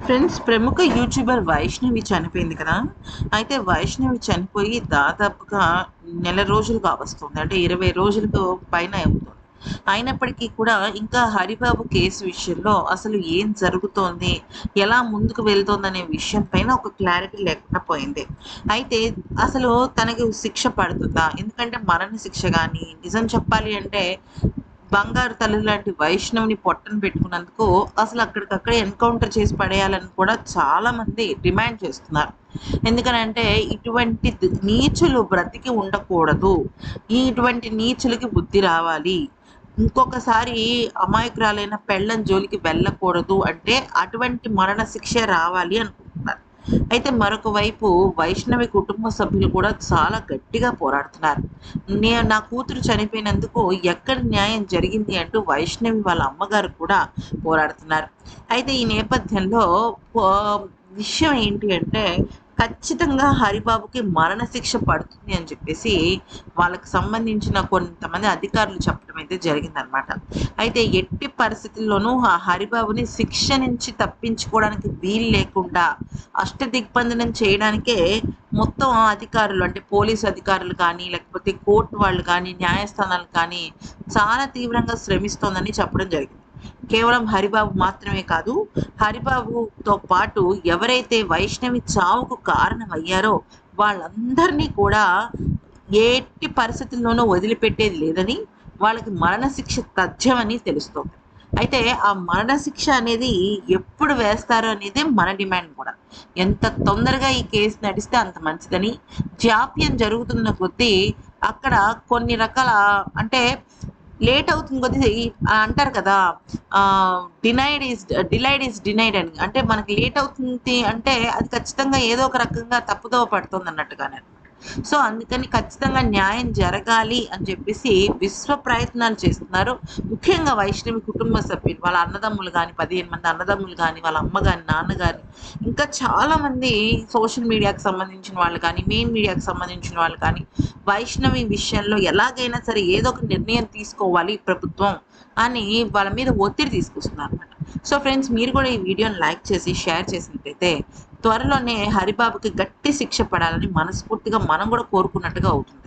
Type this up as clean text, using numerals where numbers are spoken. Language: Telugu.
ఫ్రెండ్స్, ప్రముఖ యూట్యూబర్ వైష్ణవి చనిపోయింది కదా! అయితే వైష్ణవి చనిపోయి దాదాపుగా నెల రోజులు కావస్తుంది. అంటే 20 రోజులకు పైన అవుతుంది. అయినప్పటికీ కూడా ఇంకా హరిబాబు కేసు విషయంలో అసలు ఏం జరుగుతోంది? ఎలా ముందుకు వెళ్తోందనే విషయం పైన ఒక క్లారిటీ లేకుండా పోయింది. అయితే అసలు తనకి శిక్ష పడుతుందా? ఎందుకంటే మరణ శిక్ష గాని, నిజం చెప్పాలి అంటే బంగారు తల్లి లాంటి వైష్ణవిని పొట్టన పెట్టుకున్నందుకు అసలు అక్కడికక్కడే ఎన్కౌంటర్ చేసి పడేయాలని కూడా చాలా మంది డిమాండ్ చేస్తున్నారు. ఎందుకనంటే ఇటువంటి నీచులు బ్రతికి ఉండకూడదు. ఇటువంటి నీచులకి బుద్ధి రావాలి. ఇంకొకసారి అమాయకురాలైన పెళ్ళాం జోలికి వెళ్ళకూడదు అంటే అటువంటి మరణ శిక్ష రావాలి అనుకుంటున్నారు. అయితే మరొక వైపు వైష్ణవి కుటుంబ సభ్యులు కూడా చాలా గట్టిగా పోరాడుతున్నారు. నా కూతురు చనిపోయినందుకు ఎక్కడ న్యాయం జరిగింది అంటూ వైష్ణవి వాళ్ళ అమ్మగారు కూడా పోరాడుతున్నారు. అయితే ఈ నేపథ్యంలో విషయం ఏంటి అంటే ఖచ్చితంగా హరిబాబుకి మరణశిక్ష పడుతుంది అని చెప్పేసి వాళ్ళకి సంబంధించిన కొంతమంది అధికారులు చెప్పడం అయితే జరిగిందనమాట. అయితే ఎట్టి పరిస్థితుల్లోనూ ఆ హరిబాబుని శిక్ష నుంచి తప్పించుకోవడానికి వీలు లేకుండా అష్టదిగ్బంధనం చేయడానికే మొత్తం అధికారులు అంటే పోలీసు అధికారులు కానీ, లేకపోతే కోర్టు వాళ్ళు కానీ, న్యాయస్థానాలు కానీ చాలా తీవ్రంగా శ్రమిస్తోందని చెప్పడం జరిగింది. కేవలం హరిబాబు మాత్రమే కాదు, హరిబాబుతో పాటు ఎవరైతే వైష్ణవి చావుకు కారణమయ్యారో వాళ్ళందరినీ కూడా ఎట్టి పరిస్థితుల్లోనూ వదిలిపెట్టేది లేదని, వాళ్ళకి మరణశిక్ష తథ్యమని తెలుస్తోంది. అయితే ఆ మరణశిక్ష అనేది ఎప్పుడు వేస్తారు అనేది మన డిమాండ్ కూడా. ఎంత తొందరగా ఈ కేసు నడిస్తే అంత మంచిదని, జాప్యం జరుగుతున్న కొద్దీ అక్కడ కొన్ని రకాల అంటే లేట్ అవుతుంది కొద్దీ అంటారు కదా! డిలైడ్ ఈజ్ డినైడ్ అని. అంటే మనకి లేట్ అవుతుంది అంటే అది ఖచ్చితంగా ఏదో ఒక రకంగా తప్పుదోవ పడుతుందన్నట్టుగానే. సో, అందుకని ఖచ్చితంగా న్యాయం జరగాలి అని చెప్పేసి విశ్వ ప్రయత్నాలు చేస్తున్నారు. ముఖ్యంగా వైష్ణవి కుటుంబ సభ్యులు, వాళ్ళ అన్నదమ్ములు గాని, 15 మంది అన్నదమ్ములు గాని, వాళ్ళ అమ్మ గాని, నాన్న గాని, ఇంకా చాలామంది సోషల్ మీడియాకి సంబంధించిన వాళ్ళు కానీ, మెయిన్ మీడియాకి సంబంధించిన వాళ్ళు కానీ, వైష్ణవి విషయంలో ఎలాగైనా సరే ఏదో ఒక నిర్ణయం తీసుకోవాలి ప్రభుత్వం అని వాళ్ళ మీద ఒత్తిడి తీసుకొస్తున్నారనమాట. సో ఫ్రెండ్స్, మీరు కూడా ఈ వీడియోని లైక్ చేసి, షేర్ చేసినట్టయితే త్వరలోనే హరిబాబుకి గట్టి శిక్ష పడాలని మనస్ఫూర్తిగా మనం కూడా కోరుకున్నట్టుగా అవుతుంది.